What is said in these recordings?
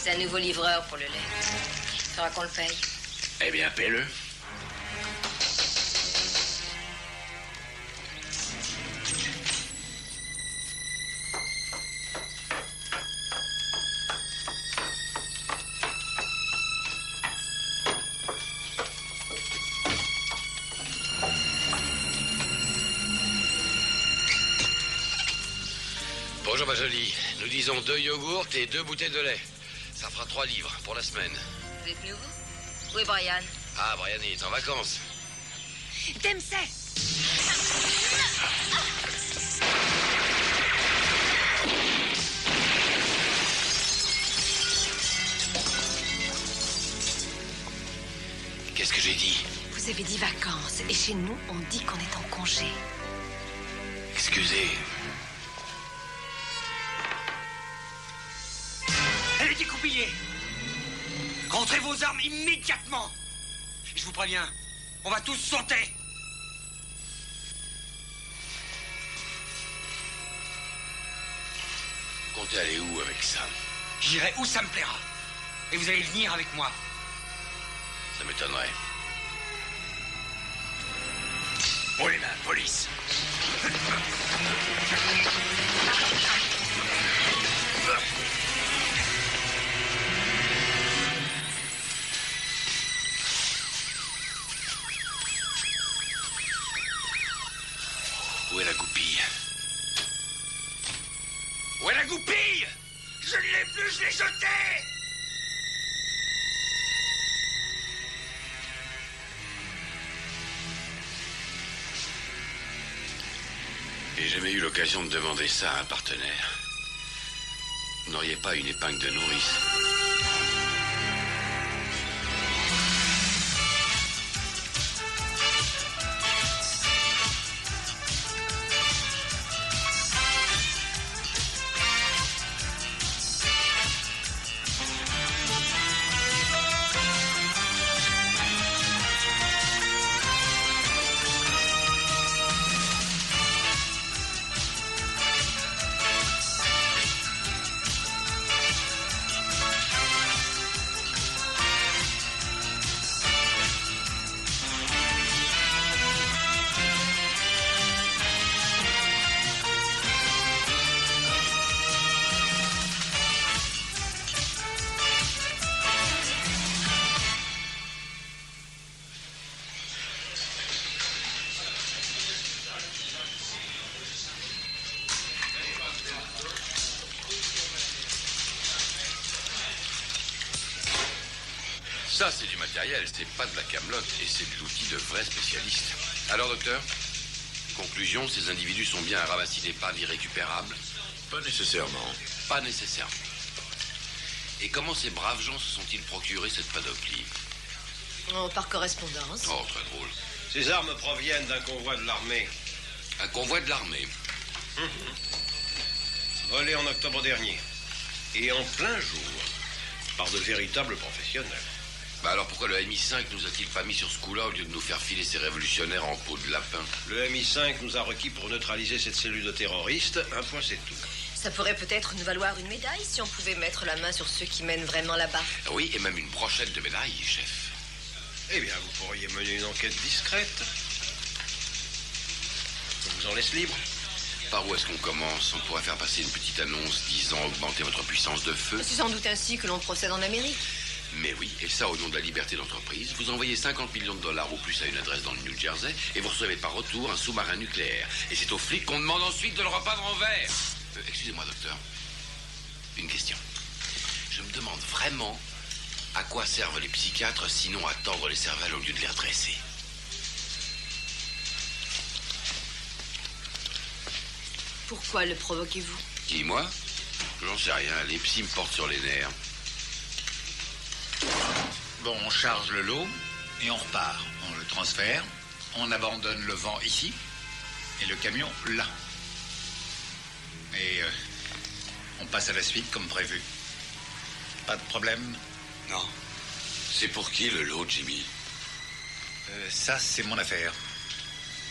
C'est un nouveau livreur pour le lait. Faudra qu'on le paye. Eh bien, paie-le. Bonjour ma jolie, nous disons 2 yogourts et 2 bouteilles de lait. Ça fera 3 livres pour la semaine. Vous êtes nouveau? Où est Brian? Ah, Brian est en vacances. Dempsey! Qu'est-ce que j'ai dit? Vous avez dit vacances, et chez nous, on dit qu'on est en congé. Excusez. Elle est découpillée. Rentrez vos armes immédiatement. Je vous préviens, on va tous sauter. Comptez aller où avec ça? J'irai où ça me plaira. Et vous allez venir avec moi. Ça m'étonnerait. Oh les mains, police. Où est la goupille? Où est la goupille? Je ne l'ai plus, je l'ai jetée. J'ai jamais eu l'occasion de demander ça à un partenaire. Vous n'auriez pas une épingle de nourrice? Ça, c'est du matériel, c'est pas de la camelote, et c'est de l'outil de vrais spécialistes. Alors, docteur? Conclusion, ces individus sont bien un ramassis d'épaves irrécupérables? Pas nécessairement. Pas nécessairement. Et comment ces braves gens se sont-ils procurés cette panoplie? Oh, par correspondance. Oh, très drôle. Ces armes proviennent d'un convoi de l'armée. Un convoi de l'armée? Volé en octobre dernier. Et en plein jour. Par de véritables professionnels. Bah alors pourquoi le MI5 nous a-t-il pas mis sur ce coup-là au lieu de nous faire filer ces révolutionnaires en peau de lapin? Le MI5 nous a requis pour neutraliser cette cellule de terroristes. Un point, c'est tout. Ça pourrait peut-être nous valoir une médaille si on pouvait mettre la main sur ceux qui mènent vraiment là-bas. Oui, et même une brochette de médailles, chef. Eh bien, vous pourriez mener une enquête discrète. Je vous en laisse libre. Par où est-ce qu'on commence? On pourrait faire passer une petite annonce disant augmenter votre puissance de feu. C'est sans doute ainsi que l'on procède en Amérique. Mais oui, et ça au nom de la liberté d'entreprise. Vous envoyez 50 millions de dollars au plus à une adresse dans le New Jersey et vous recevez par retour un sous-marin nucléaire. Et c'est aux flics qu'on demande ensuite de le repeindre en vert. Excusez-moi, docteur. Une question. Je me demande vraiment à quoi servent les psychiatres sinon à tordre les cervelles au lieu de les redresser. Pourquoi le provoquez-vous? Qui, moi? J'en sais rien. Les psys me portent sur les nerfs. Bon, on charge le lot et on repart. On le transfère, on abandonne le vent ici et le camion là. Et on passe à la suite comme prévu. Pas de problème? Non. C'est pour qui le lot, Jimmy? Ça, c'est mon affaire.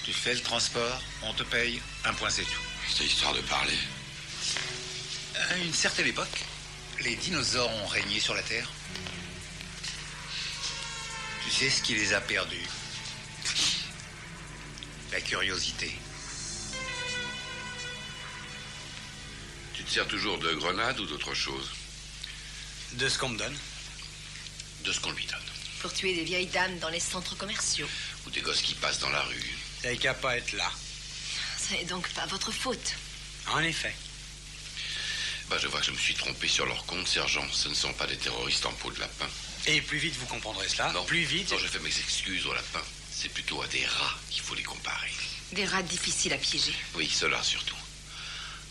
Tu fais le transport, on te paye, un point c'est tout. C'est histoire de parler. À une certaine époque, les dinosaures ont régné sur la Terre. Tu sais ce qui les a perdus? La curiosité. Tu te sers toujours de grenades ou d'autre chose? De ce qu'on me donne. De ce qu'on lui donne. Pour tuer des vieilles dames dans les centres commerciaux. Ou des gosses qui passent dans la rue. T'avais qu'à pas être là. Ce n'est donc pas votre faute. En effet. Bah, je vois que je me suis trompé sur leur compte, sergent. Ce ne sont pas des terroristes en peau de lapin. Et plus vite vous comprendrez cela, Non, plus vite... Non, je fais mes excuses aux lapins. C'est plutôt à des rats qu'il faut les comparer. Des rats difficiles à piéger. Oui, ceux-là surtout.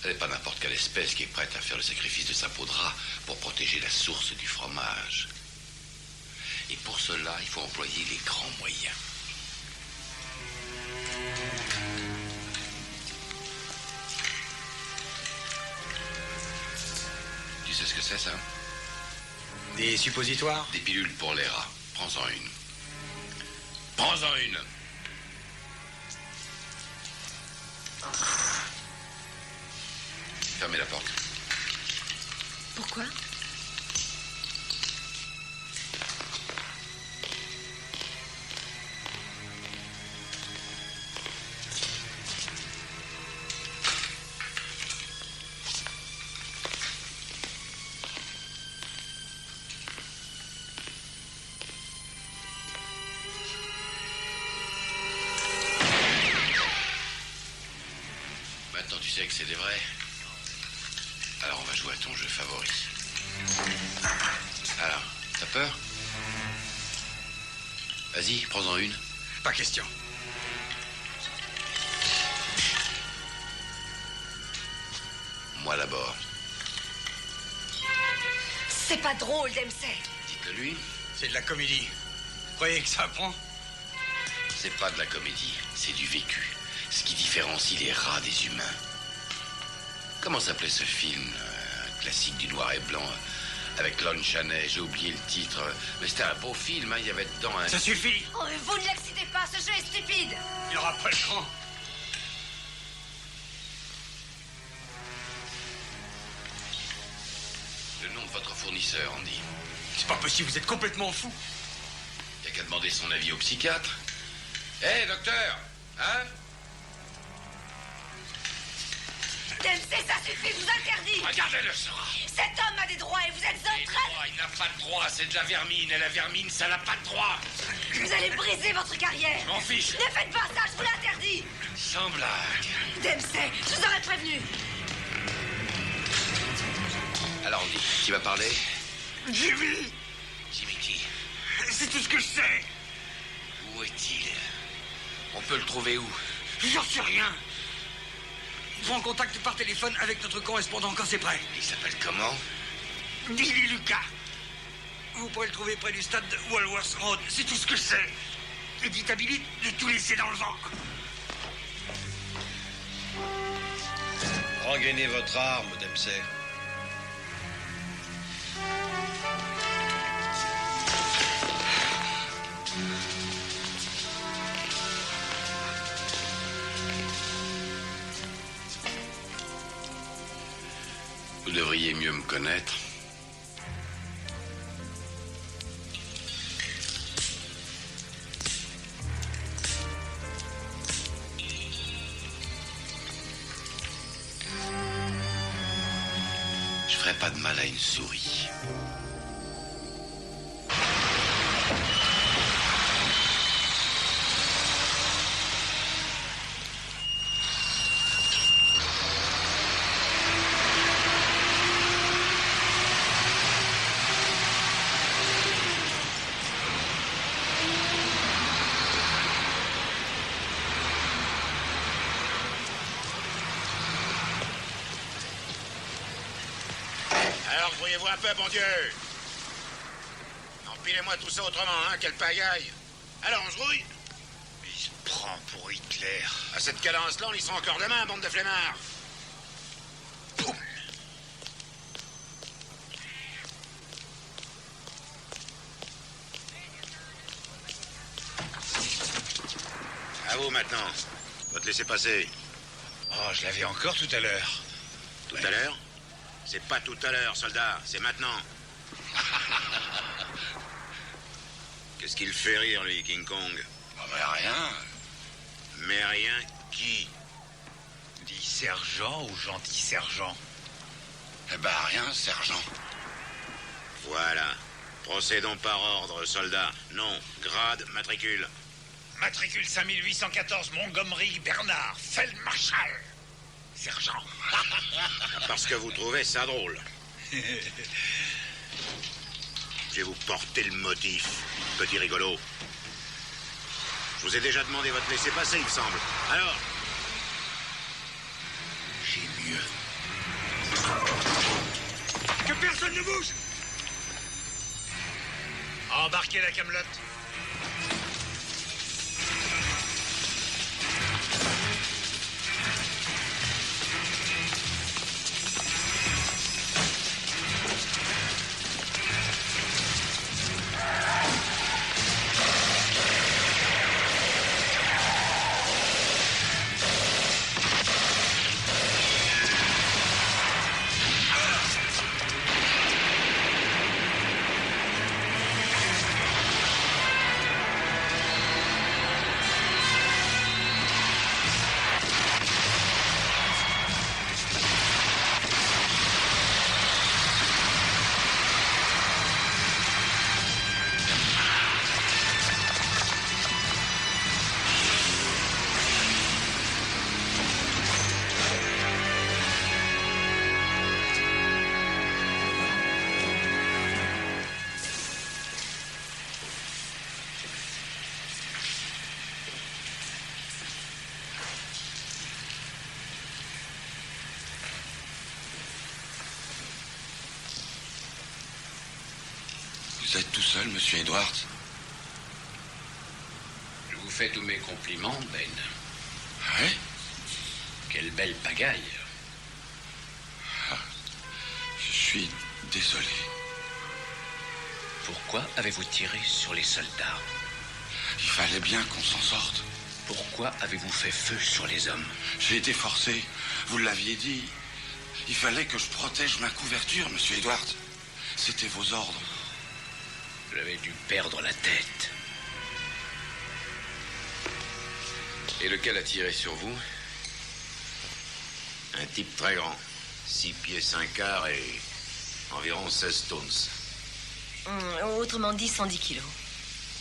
Ce n'est pas n'importe quelle espèce qui est prête à faire le sacrifice de sa peau de rat pour protéger la source du fromage. Et pour cela, il faut employer les grands moyens. Tu sais ce que c'est, ça? Des suppositoires? Des pilules pour les rats. Prends-en une. Prends-en une. Fermez la porte. Pourquoi? Maintenant, tu sais que c'est des vrais. Alors, on va jouer à ton jeu favori. Alors, t'as peur? Vas-y, prends-en une. Pas question. Moi d'abord. C'est pas drôle, Dempsey. Dites-le lui. C'est de la comédie. Vous croyez que ça prend? C'est pas de la comédie, c'est du vécu. Ce qui différencie les rats des humains. Comment s'appelait ce film? Un classique du noir et blanc, avec Lon Chaney, j'ai oublié le titre. Mais c'était un beau film, hein, il y avait dedans un... Ça suffit. Oh, mais vous ne l'excitez pas, ce jeu est stupide. Il n'aura pas le cran. Le nom de votre fournisseur, Andy. C'est pas possible, vous êtes complètement fou. Il n'y a qu'à demander son avis au psychiatre. Hé, docteur! Hein? Dempsey, ça suffit, je vous interdis. Regardez-le, ce rat! Cet homme a des droits et vous êtes en train... Il n'a pas de droit, c'est de la vermine, et la vermine, ça n'a pas de droit! Vous allez briser votre carrière. Je m'en fiche! Ne faites pas ça, je vous l'interdis. Sans blague! Dempsey, je vous aurais prévenu. Alors, Andy, tu vas parler? Jimmy, Jimmy qui? c'est tout ce que je sais. Où est-il? On peut le trouver où? J'en sais rien. Prends contact par téléphone avec notre correspondant quand c'est prêt. Il s'appelle comment? Billy Lucas. Vous pourrez le trouver près du stade de Walworth Road. C'est tout ce que je sais. Et dites à Billy de tout laisser dans le vent. Regainez votre arme, Dempsey. Vous devriez mieux me connaître. Je ferai pas de mal à une souris. Alors, voyez-vous un peu, bon Dieu? Empilez-moi tout ça autrement, hein, quelle pagaille. Alors, on se rouille? Il se prend pour Hitler. À cette cadence-là, on y sera encore demain, bande de flemmards. Poum! À vous, maintenant. Va te laisser passer. Oh, je l'avais encore tout à l'heure. Tout à l'heure? C'est pas tout à l'heure, soldat, c'est maintenant. Qu'est-ce qu'il fait rire, lui, King Kong? Oh, mais rien. Mais rien qui? Dis sergent ou gentil sergent? Eh ben, rien, sergent. Voilà. Procédons par ordre, soldat. Nom, grade, matricule. Matricule 5814, Montgomery Bernard, Feldmarschall. Sergent. Parce que vous trouvez ça drôle. Je vais vous porter le motif, petit rigolo. Je vous ai déjà demandé votre laissez-passer, il me semble. Alors? J'ai mieux. Que personne ne bouge! Embarquez la camelote. Vous êtes tout seul, monsieur Edwards? Je vous fais tous mes compliments, Ben. Ouais? Quelle belle pagaille. Je suis désolé. Pourquoi avez-vous tiré sur les soldats? Il fallait bien qu'on s'en sorte. Pourquoi avez-vous fait feu sur les hommes? J'ai été forcé. Vous l'aviez dit. Il fallait que je protège ma couverture, monsieur Edwards. C'était vos ordres. J'avais dû perdre la tête. Et lequel a tiré sur vous? Un type très grand. 6 pieds 5 quarts et environ 16 tonnes. Autrement dit, 110 kilos.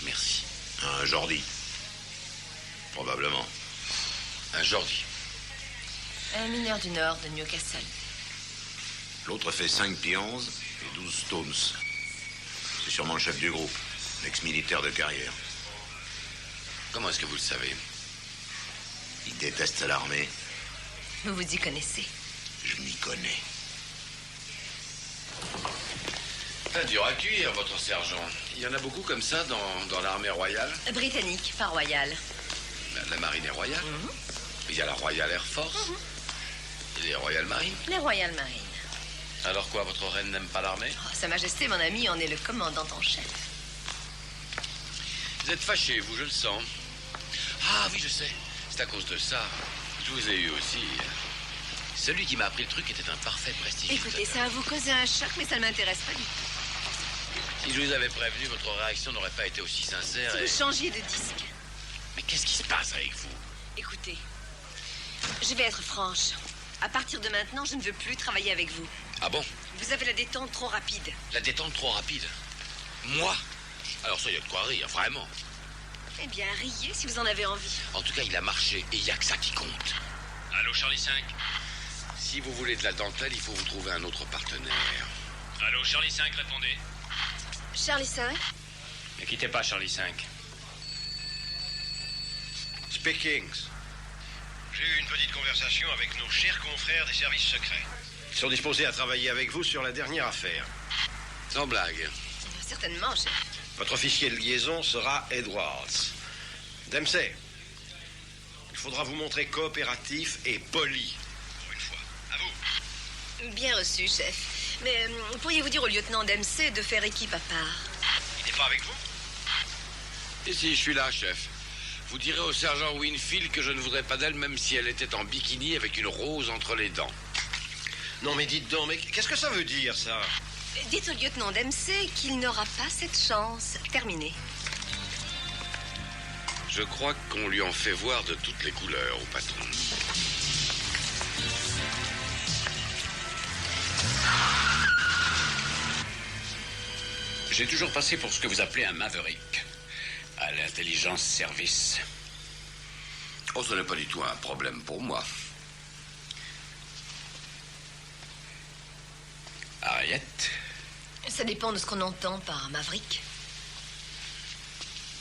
Merci. Un Jordi. Probablement. Un Jordi. Un mineur du nord de Newcastle. L'autre fait 5 pieds 11 et 12 tonnes. C'est sûrement le chef du groupe, l'ex-militaire de carrière. Comment est-ce que vous le savez? Il déteste l'armée. Vous vous y connaissez. Je m'y connais. Pas dur à cuire, votre sergent. Il y en a beaucoup comme ça dans l'armée royale. Britannique, pas royale. La marine est royale. Il y a la Royal Air Force. Et les Royal Marines. Les Royal Marines. Alors quoi, votre reine n'aime pas l'armée? Oh, Sa Majesté, mon ami, en est le commandant en chef. Vous êtes fâché, vous, je le sens. Ah oui, je sais. C'est à cause de ça. Je vous ai eu aussi. Celui qui m'a appris le truc était un parfait prestidigitateur. Écoutez, ça va vous causer un choc, mais ça ne m'intéresse pas du tout. Si je vous avais prévenu, votre réaction n'aurait pas été aussi sincère Si et... vous changiez de disque. Mais qu'est-ce qui se passe avec vous? Écoutez, je vais être franche. À partir de maintenant, je ne veux plus travailler avec vous. Ah bon? Vous avez la détente trop rapide. La détente trop rapide? Moi? Alors ça, il y a de quoi rire, vraiment. Eh bien, riez si vous en avez envie. En tout cas, il a marché et il n'y a que ça qui compte. Allô, Charlie 5? Si vous voulez de la dentelle, il faut vous trouver un autre partenaire. Allô, Charlie 5, répondez. Charlie 5? Ne quittez pas, Charlie 5. Speaking. J'ai eu une petite conversation avec nos chers confrères des services secrets. Ils sont disposés à travailler avec vous sur la dernière affaire. Sans blague. Certainement, chef. Votre officier de liaison sera Edwards. Dempsey, il faudra vous montrer coopératif et poli. Pour une fois. À vous. Bien reçu, chef. Mais pourriez-vous dire au lieutenant Dempsey de faire équipe à part? Il n'est pas avec vous? Et si je suis là, chef? Vous direz au sergent Winfield que je ne voudrais pas d'elle même si elle était en bikini avec une rose entre les dents. Non, mais dites donc, mais qu'est-ce que ça veut dire, ça? Dites au lieutenant Dempsey qu'il n'aura pas cette chance. Terminé. Je crois qu'on lui en fait voir de toutes les couleurs au patron. J'ai toujours passé pour ce que vous appelez un maverick. À l'intelligence service. Oh, ce n'est pas du tout un problème pour moi. Harriet, Ça dépend de ce qu'on entend par maverick.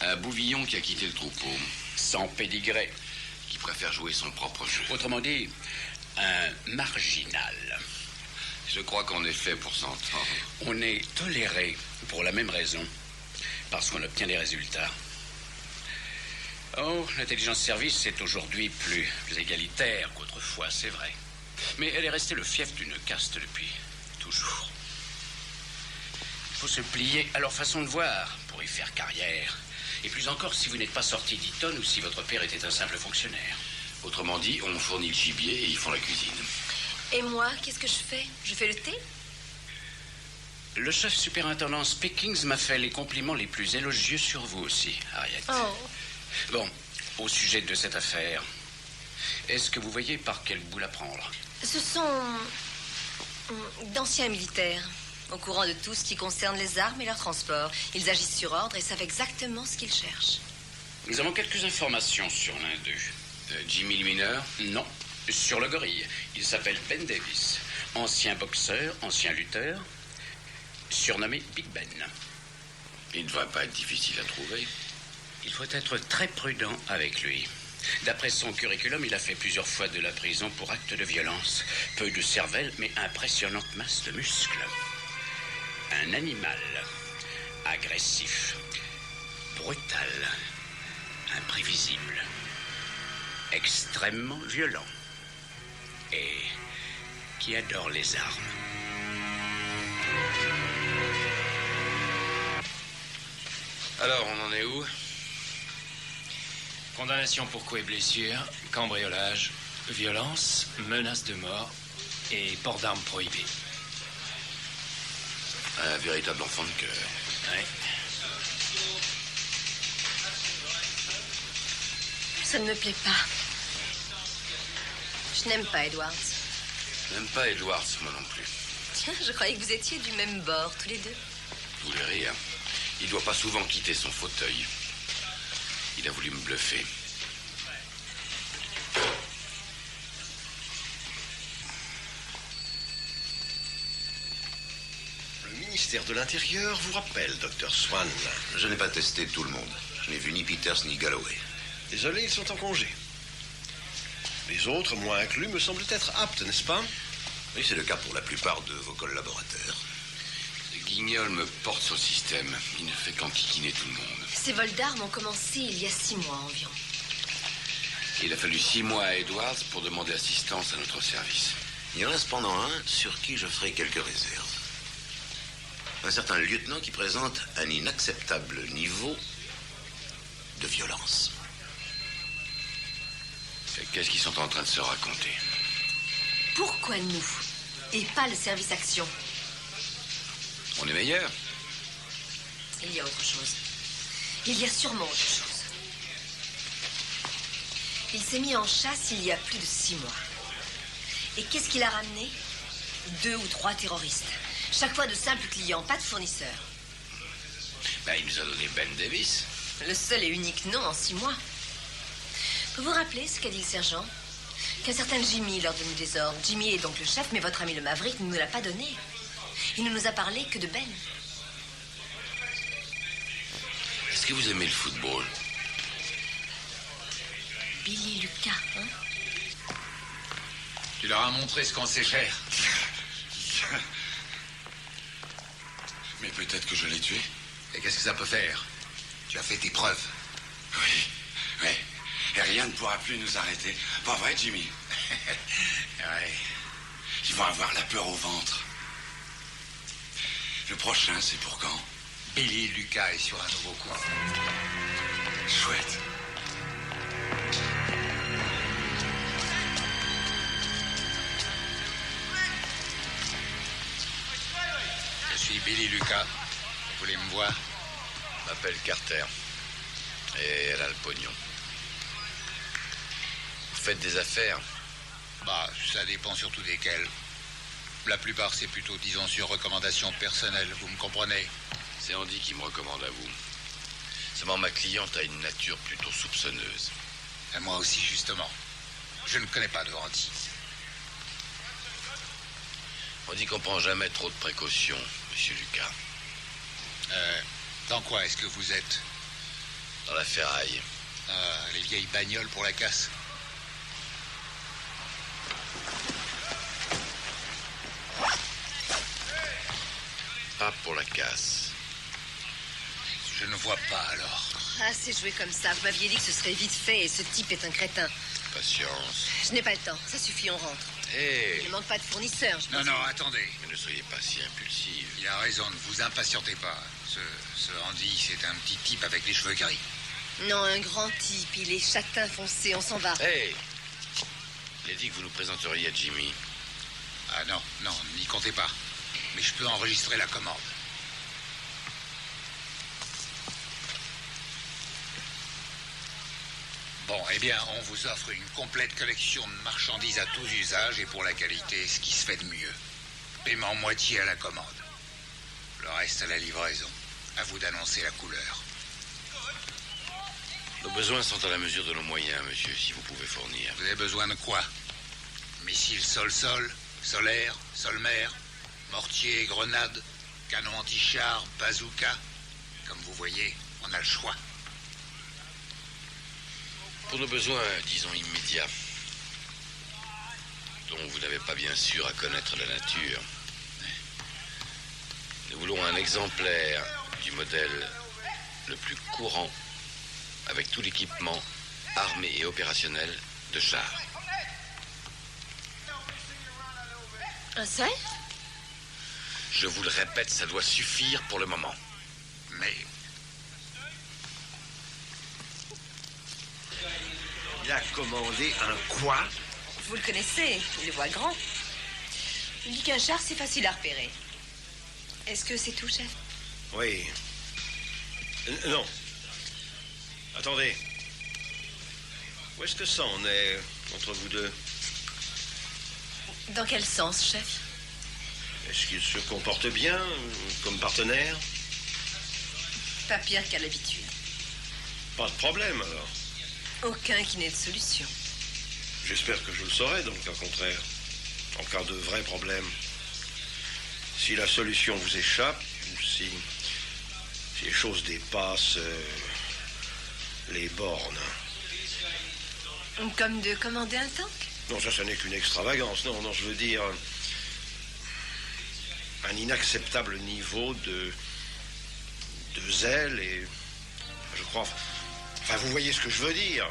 Un bouvillon qui a quitté le troupeau, sans pédigré. qui préfère jouer son propre jeu. Autrement dit, un marginal. Je crois qu'on est fait pour s'entendre. On est toléré pour la même raison, parce qu'on obtient des résultats. Oh, l'intelligence service est aujourd'hui plus égalitaire qu'autrefois, c'est vrai. Mais elle est restée le fief d'une caste depuis toujours. Il faut se plier à leur façon de voir pour y faire carrière. Et plus encore si vous n'êtes pas sorti d'Eton ou si votre père était un simple fonctionnaire. Autrement dit, on fournit le gibier et ils font la cuisine. Et moi, qu'est-ce que je fais? Je fais le thé? Le chef superintendant Speakings m'a fait les compliments les plus élogieux sur vous aussi, Harriet. Oh. Bon, au sujet de cette affaire, est-ce que vous voyez par quel bout la prendre? Ce sont d'anciens militaires, au courant de tout ce qui concerne les armes et leur transport. Ils agissent sur ordre et savent exactement ce qu'ils cherchent. Nous avons quelques informations sur l'un d'eux. Jimmy le mineur? Non, sur le gorille. Il s'appelle Ben Davis. Ancien boxeur, ancien lutteur, surnommé Big Ben. Il ne devrait pas être difficile à trouver. Il faut être très prudent avec lui. D'après son curriculum, il a fait plusieurs fois de la prison pour actes de violence. Peu de cervelle, mais impressionnante masse de muscles. Un animal. Agressif. Brutal. Imprévisible. Extrêmement violent. Et qui adore les armes. Alors, on en est où? Condamnation pour coups et blessures, cambriolage, violence, menace de mort et port d'armes prohibé. Un véritable enfant de cœur. Ouais. Ça ne me plaît pas. Je n'aime pas Edwards. Même pas Edwards, moi non plus. Tiens, je croyais que vous étiez du même bord, tous les deux. Vous voulez rire? Il doit pas souvent quitter son fauteuil. Il a voulu me bluffer. Le ministère de l'Intérieur vous rappelle, Dr. Swan. Je n'ai pas testé tout le monde. Je n'ai vu ni Peters ni Galloway. Désolé, ils sont en congé. Les autres, moi inclus, me semblent être aptes, n'est-ce pas? Oui, c'est le cas pour la plupart de vos collaborateurs. Ce guignol me porte sur le système. Il ne fait qu'enquiquiner tout le monde. Ces vols d'armes ont commencé il y a 6 mois environ. Il a fallu 6 mois à Edwards pour demander assistance à notre service. Il y en a cependant un sur qui je ferai quelques réserves. Un certain lieutenant qui présente un inacceptable niveau de violence. Qu'est-ce qu'ils sont en train de se raconter? Pourquoi nous? Et pas le service action? On est meilleurs? Il y a autre chose. Il y a sûrement autre chose. Il s'est mis en chasse il y a plus de 6 mois. Et qu'est-ce qu'il a ramené? 2 ou 3 terroristes. Chaque fois de simples clients, pas de fournisseurs. Ben, il nous a donné Ben Davis. Le seul et unique nom en 6 mois. Vous vous rappelez ce qu'a dit le sergent? Qu'un certain Jimmy leur donne des ordres. Jimmy est donc le chef, mais votre ami le Maverick ne nous l'a pas donné. Il ne nous a parlé que de Ben. Est-ce que vous aimez le football? Billy Lucas, hein? Tu leur as montré ce qu'on sait faire. Mais peut-être que je l'ai tué. Et qu'est-ce que ça peut faire? Tu as fait tes preuves. Oui, oui. Et rien ne pourra plus nous arrêter. Pas vrai, Jimmy? Ouais. Ils vont avoir la peur au ventre. Le prochain, c'est pour quand? Billy Lucas est sur un nouveau coup. Chouette. suis Billy Lucas. Vous voulez me voir? Je m'appelle Carter. Et elle a le pognon. Vous faites des affaires? Bah, ça dépend surtout desquelles. La plupart, c'est plutôt, disons, sur recommandation personnelle, vous me comprenez? C'est Andy qui me recommande à vous. Seulement, ma cliente a une nature plutôt soupçonneuse. Et moi aussi, justement. Je ne connais pas de Andy. On dit qu'on prend jamais trop de précautions, monsieur Lucas. Dans quoi est-ce que vous êtes? Dans la ferraille. Ah, les vieilles bagnoles pour la casse. Pas pour la casse. Je ne vois pas, alors. Ah, c'est joué comme ça. Vous m'aviez dit que ce serait vite fait et ce type est un crétin. Patience. Je n'ai pas le temps. Ça suffit, on rentre. Hé! Il ne manque pas de fournisseurs, je Non, pense. non, attendez. Mais ne soyez pas si impulsive. Il a raison, ne vous impatientez pas. Ce Andy, c'est un petit type avec les cheveux gris. Non, un grand type. Il est châtain foncé. On s'en va. Hé! Il a dit que vous nous présenteriez à Jimmy. Ah non, non, n'y comptez pas. Mais je peux enregistrer la commande. Bon, eh bien, on vous offre une complète collection de marchandises à tous usages et pour la qualité, ce qui se fait de mieux. Paiement moitié à la commande. Le reste à la livraison. À vous d'annoncer la couleur. Nos besoins sont à la mesure de nos moyens, monsieur, si vous pouvez fournir. Vous avez besoin de quoi? Missiles sol-sol, solaire, sol-mer, mortier, grenades, canon anti-char, bazooka. Comme vous voyez, on a le choix. Pour nos besoins, disons, immédiats, dont vous n'avez pas bien sûr à connaître la nature, nous voulons un exemplaire du modèle le plus courant, avec tout l'équipement armé et opérationnel de char. Un seul? Je vous le répète, ça doit suffire pour le moment. Mais Il a commandé un quoi? Vous le connaissez, il le voit grand. Il dit qu'un char, c'est facile à repérer. Est-ce que c'est tout, chef? Oui. Non. Attendez. Où est-ce que ça en est entre vous deux? Dans quel sens, chef? Est-ce qu'il se comporte bien comme partenaire? Pas pire qu'à l'habitude. Pas de problème, alors. Aucun qui n'ait de solution. J'espère que je le saurai dans le cas contraire. En cas de vrai problème. Si la solution vous échappe, ou si les choses dépassent les bornes. Comme de commander un tank? Non, ça n'est qu'une extravagance. Non, non, je veux dire un inacceptable niveau de zèle et je crois. Enfin, vous voyez ce que je veux dire.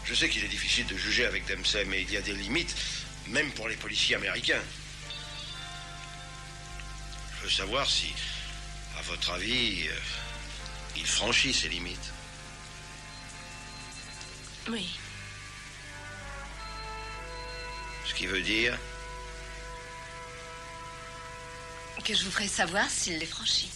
Je sais qu'il est difficile de juger avec Dempsey, mais il y a des limites, même pour les policiers américains. Je veux savoir si, à votre avis, il franchit ces limites. Oui. Ce qui veut dire... Que je vous ferai savoir s'il les franchit.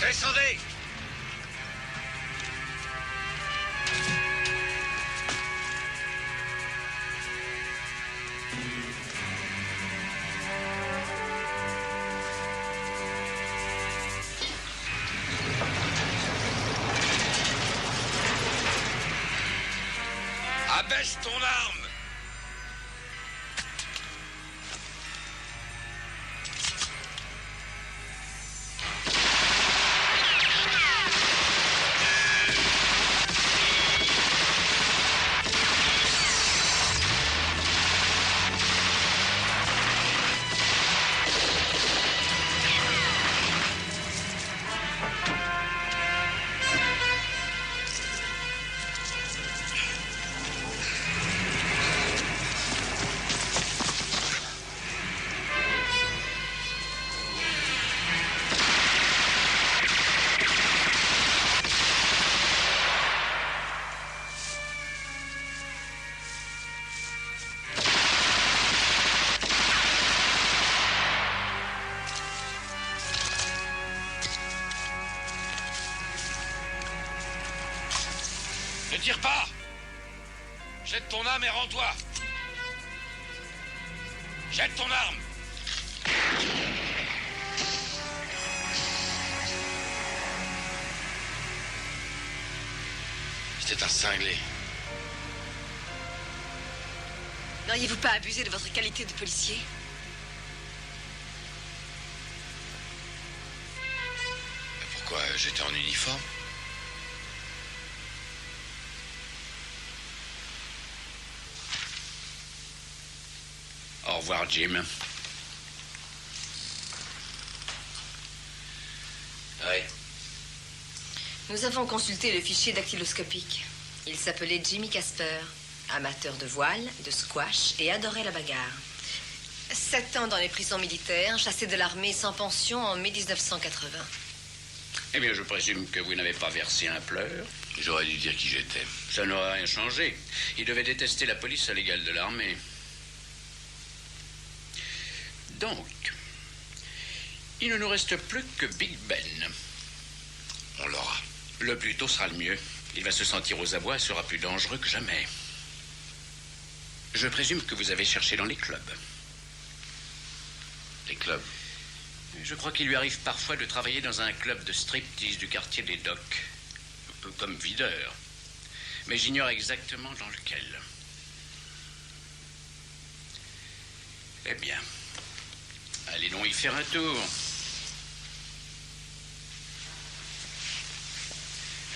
Descendez! Abaisse ton arme! Ne tire pas! Jette ton âme et rends-toi! Jette ton arme! C'était un cinglé. N'auriez-vous pas abusé de votre qualité de policier? Pourquoi j'étais en uniforme? Au revoir, Jim. Oui. Nous avons consulté le fichier dactyloscopique. Il s'appelait Jimmy Casper, amateur de voile, de squash et adorait la bagarre. 7 ans dans les prisons militaires, chassé de l'armée sans pension en mai 1980. Eh bien, je présume que vous n'avez pas versé un pleur. J'aurais dû dire qui j'étais. Ça n'aurait rien changé. Il devait détester la police à l'égal de l'armée. Donc, il ne nous reste plus que Big Ben. On l'aura. Le plus tôt sera le mieux. Il va se sentir aux abois et sera plus dangereux que jamais. Je présume que vous avez cherché dans les clubs. Les clubs? Je crois qu'il lui arrive parfois de travailler dans un club de striptease du quartier des Docks. Comme videur. Mais j'ignore exactement dans lequel. Eh bien, allez donc y faire un tour.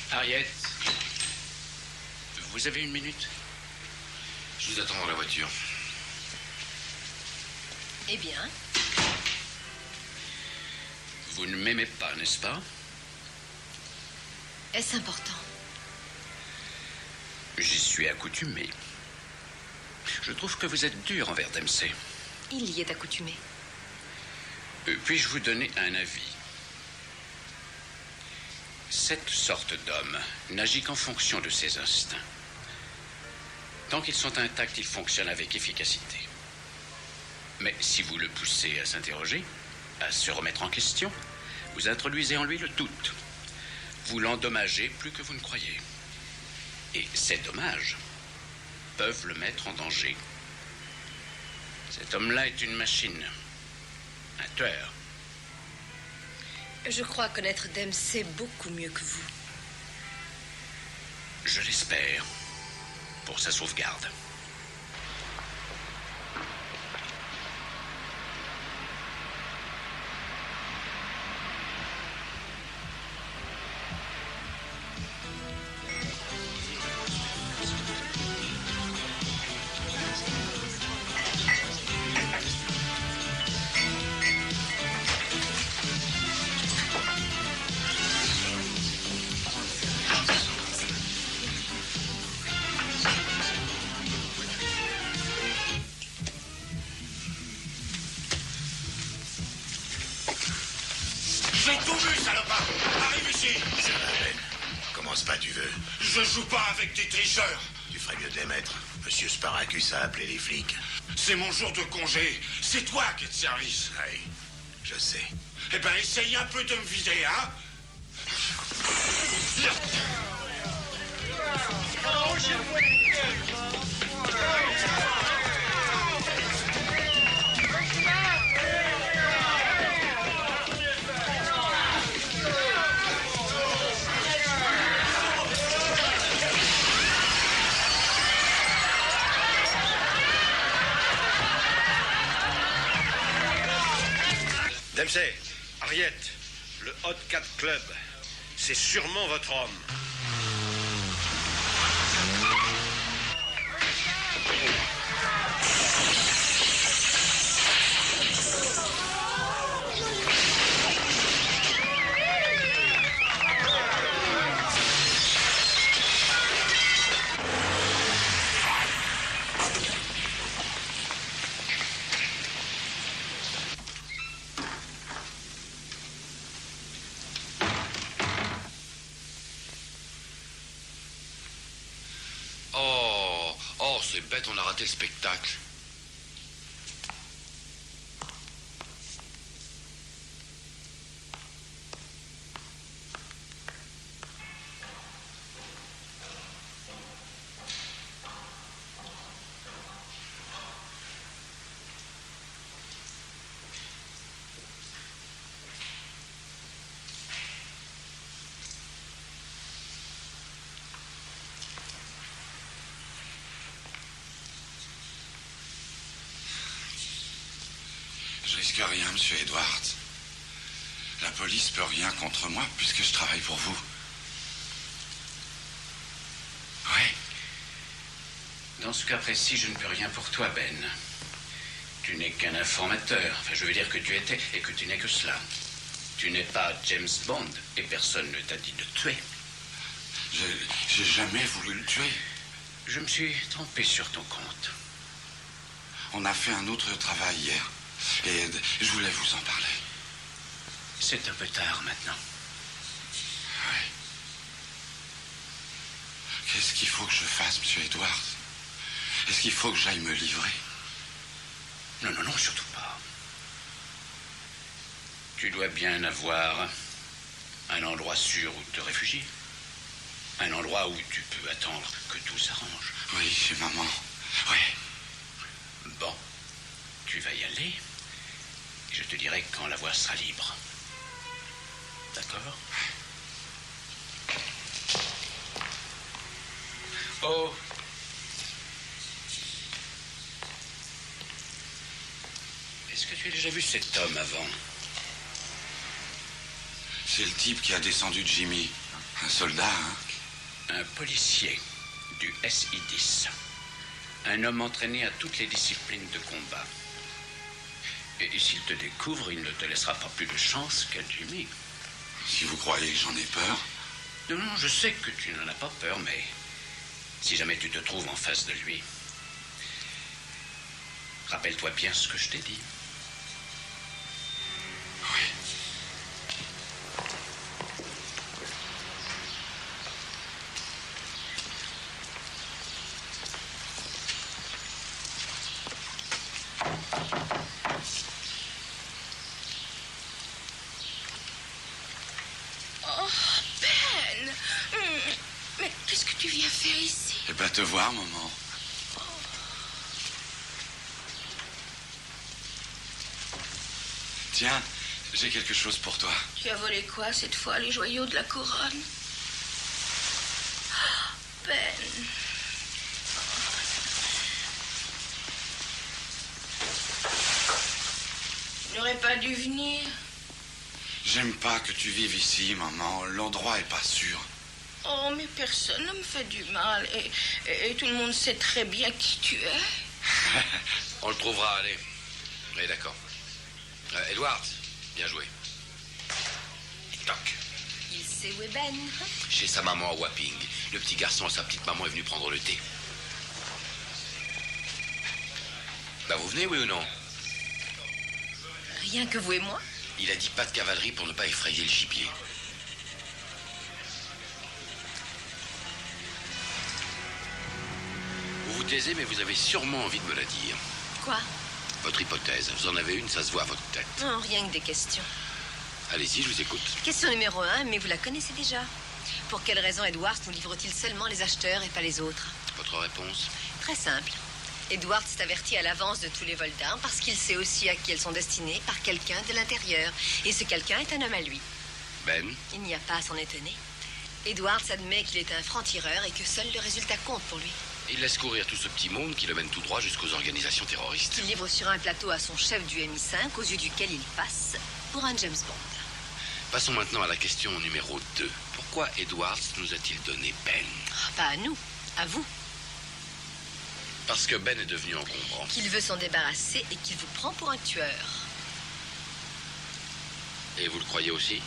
Harriet, vous avez une minute? Je vous attends dans la voiture. Eh bien, Vous ne m'aimez pas, n'est-ce pas? est-ce important? J'y suis accoutumé. Je trouve que vous êtes dur envers Dempsey. Il y est accoutumé. Puis-je vous donner un avis? Cette sorte d'homme n'agit qu'en fonction de ses instincts. Tant qu'ils sont intacts, il fonctionne avec efficacité. Mais si vous le poussez à s'interroger, à se remettre en question, vous introduisez en lui le doute. Vous l'endommagez plus que vous ne croyez. Et ces dommages peuvent le mettre en danger. Cet homme-là est une machine. Un tueur. Je crois connaître Dempsey beaucoup mieux que vous. Je l'espère. Pour sa sauvegarde. J'ai tout vu, salopard! Arrive ici! C'est la peine. Commence pas, tu veux. Je joue pas avec des tricheurs! Tu ferais mieux de les mettre. Monsieur Sparacus a appelé les flics. C'est mon jour de congé. C'est toi qui es de service. Oui, je sais. Eh ben, essaye un peu de me vider, hein? Dempsey, Harriet, le Hot Cat Club, c'est sûrement votre homme. Oh, c'est bête, on a raté le spectacle. Je risque rien, monsieur Edwards. La police peut rien contre moi puisque je travaille pour vous. Oui. Dans ce cas précis, je ne peux rien pour toi, Ben. Tu n'es qu'un informateur. Enfin, je veux dire que tu étais et que tu n'es que cela. Tu n'es pas James Bond et personne ne t'a dit de te tuer. J'ai jamais voulu le tuer. Je me suis trompé sur ton compte. On a fait un autre travail hier. Et je voulais vous en parler. C'est un peu tard maintenant. Oui. Qu'est-ce qu'il faut que je fasse, monsieur Edwards? Est-ce qu'il faut que j'aille me livrer? Non, non, non, surtout pas. Tu dois bien avoir un endroit sûr où te réfugier. Un endroit où tu peux attendre que tout s'arrange. Oui, chez maman. Oui. Bon, tu vas y aller. Et je te dirai quand la voie sera libre. D'accord? Oh! Est-ce que tu as déjà vu cet homme avant? C'est le type qui a descendu de Jimmy. Un soldat, hein? Un policier du SI-10. Un homme entraîné à toutes les disciplines de combat. Et s'il te découvre, il ne te laissera pas plus de chance qu'à Jimmy. Si vous croyez que j'en ai peur? Non, non, je sais que tu n'en as pas peur, mais si jamais tu te trouves en face de lui, rappelle-toi bien ce que je t'ai dit. Oui. Eh ben, te voir, maman. Tiens, j'ai quelque chose pour toi. Tu as volé quoi cette fois? Les joyaux de la couronne? Oh, Ben. Tu n'aurais pas dû venir. J'aime pas que tu vives ici, maman. L'endroit est pas sûr. Oh, mais personne ne me fait du mal. Et tout le monde sait très bien qui tu es. On le trouvera, allez. Oui, d'accord. Edwards, bien joué. Toc. Il sait où est Ben. Chez sa maman à Wapping. Le petit garçon à sa petite maman est venu prendre le thé. Bah, vous venez, oui ou non? Rien que vous et moi? Il a dit pas de cavalerie pour ne pas effrayer le gibier. Vous vous taisez, mais vous avez sûrement envie de me la dire. Quoi? Votre hypothèse. Vous en avez une, ça se voit à votre tête. Non, rien que des questions. Allez-y, je vous écoute. Question numéro 1, mais vous la connaissez déjà. Pour quelle raison Edwards nous livre-t-il seulement les acheteurs et pas les autres? Votre réponse? Très simple. Edwards est averti à l'avance de tous les vols d'armes parce qu'il sait aussi à qui elles sont destinées par quelqu'un de l'intérieur. Et ce quelqu'un est un homme à lui. Ben? Il n'y a pas à s'en étonner. Edwards admet qu'il est un franc-tireur et que seul le résultat compte pour lui. Il laisse courir tout ce petit monde qui le mène tout droit jusqu'aux organisations terroristes. Il livre sur un plateau à son chef du MI5 aux yeux duquel il passe pour un James Bond. Passons maintenant à la question numéro 2. Pourquoi Edwards nous a-t-il donné Ben? Pas à nous, à vous. Parce que Ben est devenu encombrant. Qu'il veut s'en débarrasser et qu'il vous prend pour un tueur. Et vous le croyez aussi?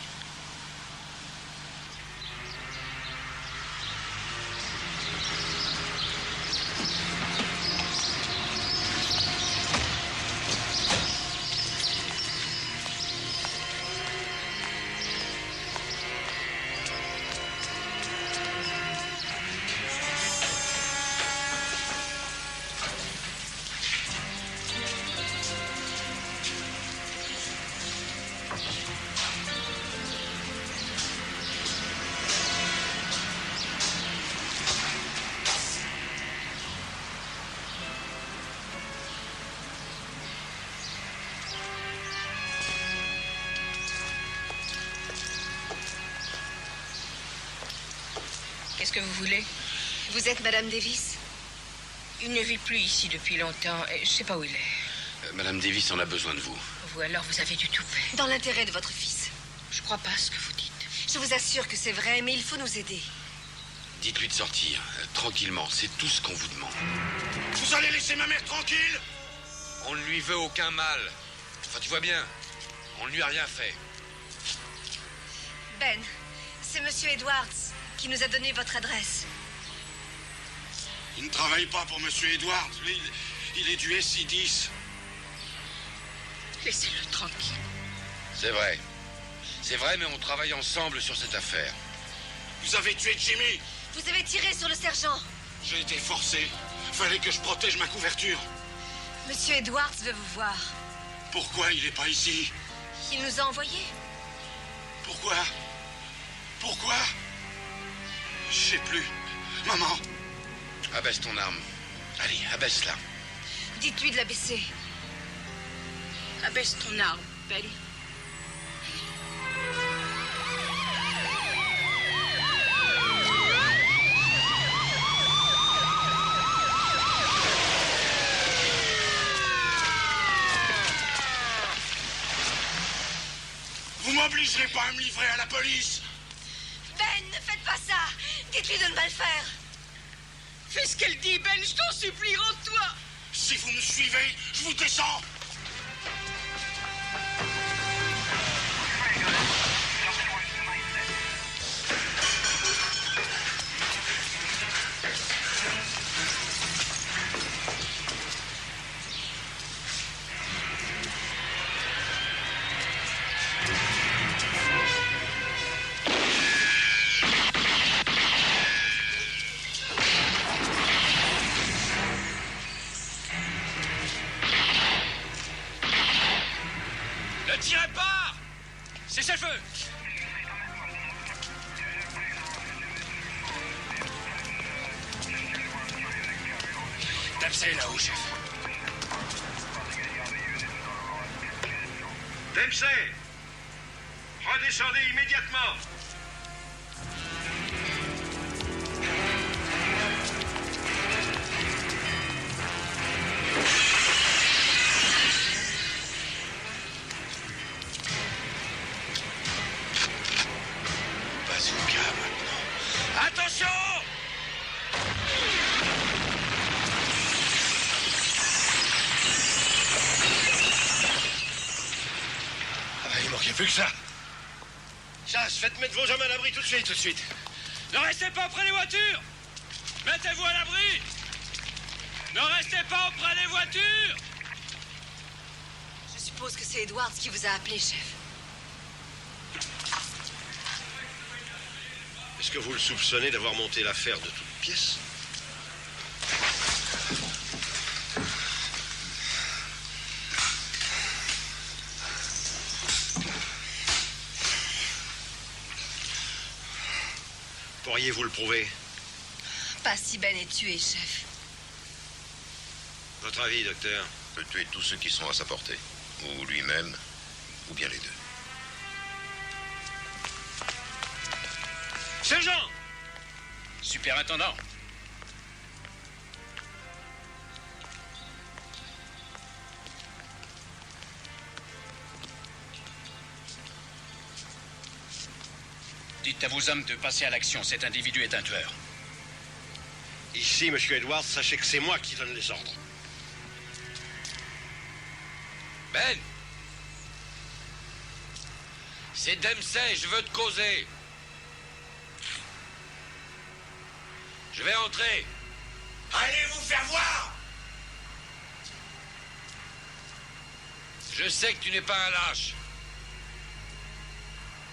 Qu'est-ce que vous voulez? Vous êtes Madame Davis? Il ne vit plus ici depuis longtemps. Et je sais pas où il est. Madame Davis en a besoin de vous. Vous alors, vous avez du tout fait. Dans l'intérêt de votre fils. Je crois pas ce que vous dites. Je vous assure que c'est vrai, mais il faut nous aider. Dites-lui de sortir, tranquillement. C'est tout ce qu'on vous demande. Vous allez laisser ma mère tranquille? On ne lui veut aucun mal. Enfin, tu vois bien, on ne lui a rien fait. Ben, c'est Monsieur Edwards qui nous a donné votre adresse. Il ne travaille pas pour Monsieur Edwards. Lui, il est du SI-10. Laissez-le tranquille. C'est vrai. C'est vrai, mais on travaille ensemble sur cette affaire. Vous avez tué Jimmy. Vous avez tiré sur le sergent. J'ai été forcé. Fallait que je protège ma couverture. Monsieur Edwards veut vous voir. Pourquoi il n'est pas ici? Il nous a envoyés. Pourquoi? Pourquoi? Je sais plus. Maman. Abaisse ton arme. Allez, abaisse-la. Dites-lui de la baisser. Abaisse ton arme, Ben. Vous m'obligerez pas à me livrer à la police. Ben, ne faites pas ça. Dites-lui de ne pas le faire. Fais ce qu'elle dit, Ben, je t'en supplie, rends-toi. Si vous me suivez, je vous descends. Ne tirez pas! Cessez le feu! Dempsey est là-haut, chef. Dempsey, redescendez immédiatement. Bazooka, maintenant. Attention! Il manquait plus que ça. Chasse, faites mettre vos hommes à l'abri tout de suite, Ne restez pas auprès des voitures! Mettez-vous à l'abri! Ne restez pas auprès des voitures! Je suppose que c'est Edwards qui vous a appelé, chef. Est-ce que vous le soupçonnez d'avoir monté l'affaire de toutes pièces? Pourriez-vous le prouver? Pas si Ben est tué, chef. Votre avis, docteur? Peut tuer tous ceux qui sont à sa portée. Ou lui-même, ou bien les deux. Sergent! Superintendant. Dites à vos hommes de passer à l'action. Cet individu est un tueur. Ici, monsieur Edwards, sachez que c'est moi qui donne les ordres. Ben! C'est Dempsey, je veux te causer. Je vais entrer. Allez vous faire voir! Je sais que tu n'es pas un lâche.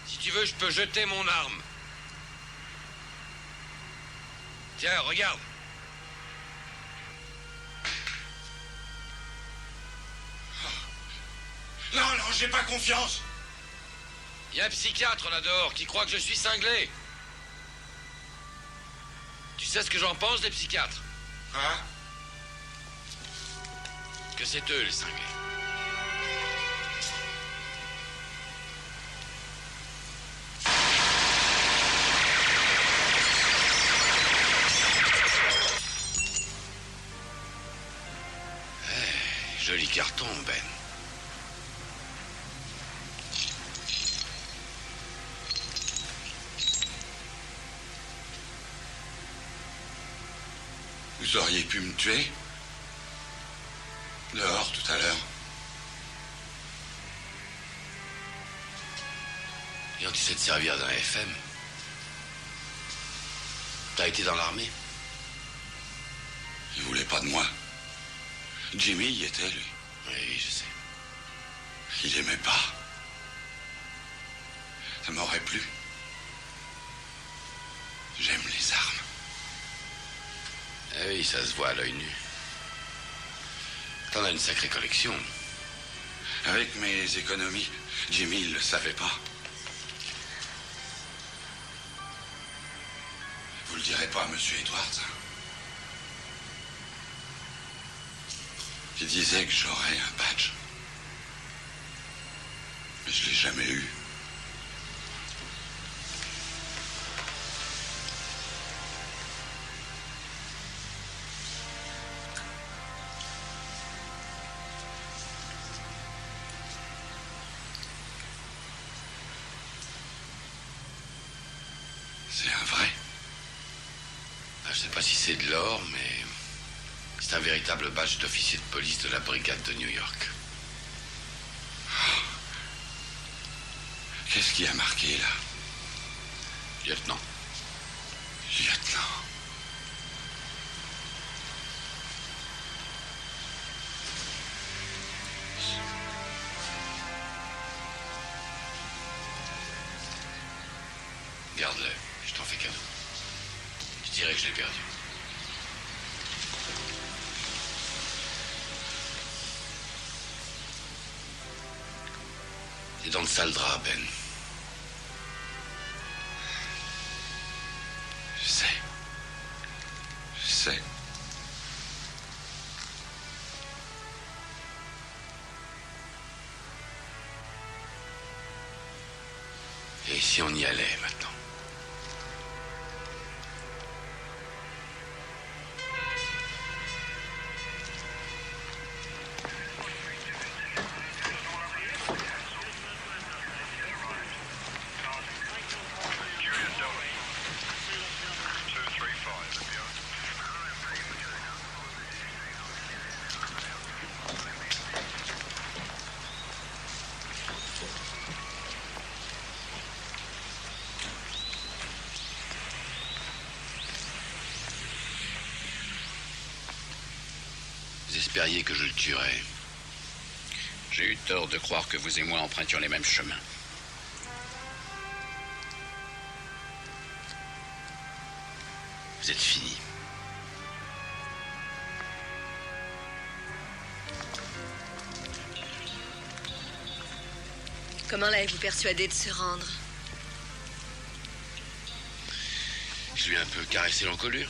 Si tu veux, je peux jeter mon arme. Tiens, regarde. Non, j'ai pas confiance. Il y a un psychiatre là dehors qui croit que je suis cinglé. Tu sais ce que j'en pense des psychiatres? Hein? Que c'est eux les cinglés. Joli carton, Ben. Vous auriez pu me tuer? Dehors, tout à l'heure. Et tu sais te servir d'un FM. T'as été dans l'armée? Il voulait pas de moi. Jimmy y était, lui. Oui, je sais. Il aimait pas. Ça m'aurait plu. J'aime les armes. Ah oui, ça se voit à l'œil nu. T'en as une sacrée collection. Avec mes économies, Jimmy, il le savait pas. Vous le direz pas à Monsieur Edwards. Il disait que j'aurais un badge. Mais je l'ai jamais eu. C'est un vrai. Ah, je sais pas si c'est de l'or, mais c'est un véritable badge d'officier de police de la brigade de New York. Qu'est-ce qui a marqué, là? Lieutenant. Lieutenant. Garde-le, je t'en fais cadeau. Je dirais que je l'ai perdu. C'est dans le sale drap, Ben. Je sais. Je sais. Et si on y allait maintenant? Vous espériez que je le tuerais. J'ai eu tort de croire que vous et moi empruntions les mêmes chemins. Vous êtes fini. Comment l'avez-vous persuadé de se rendre? Je lui ai un peu caressé l'encolure.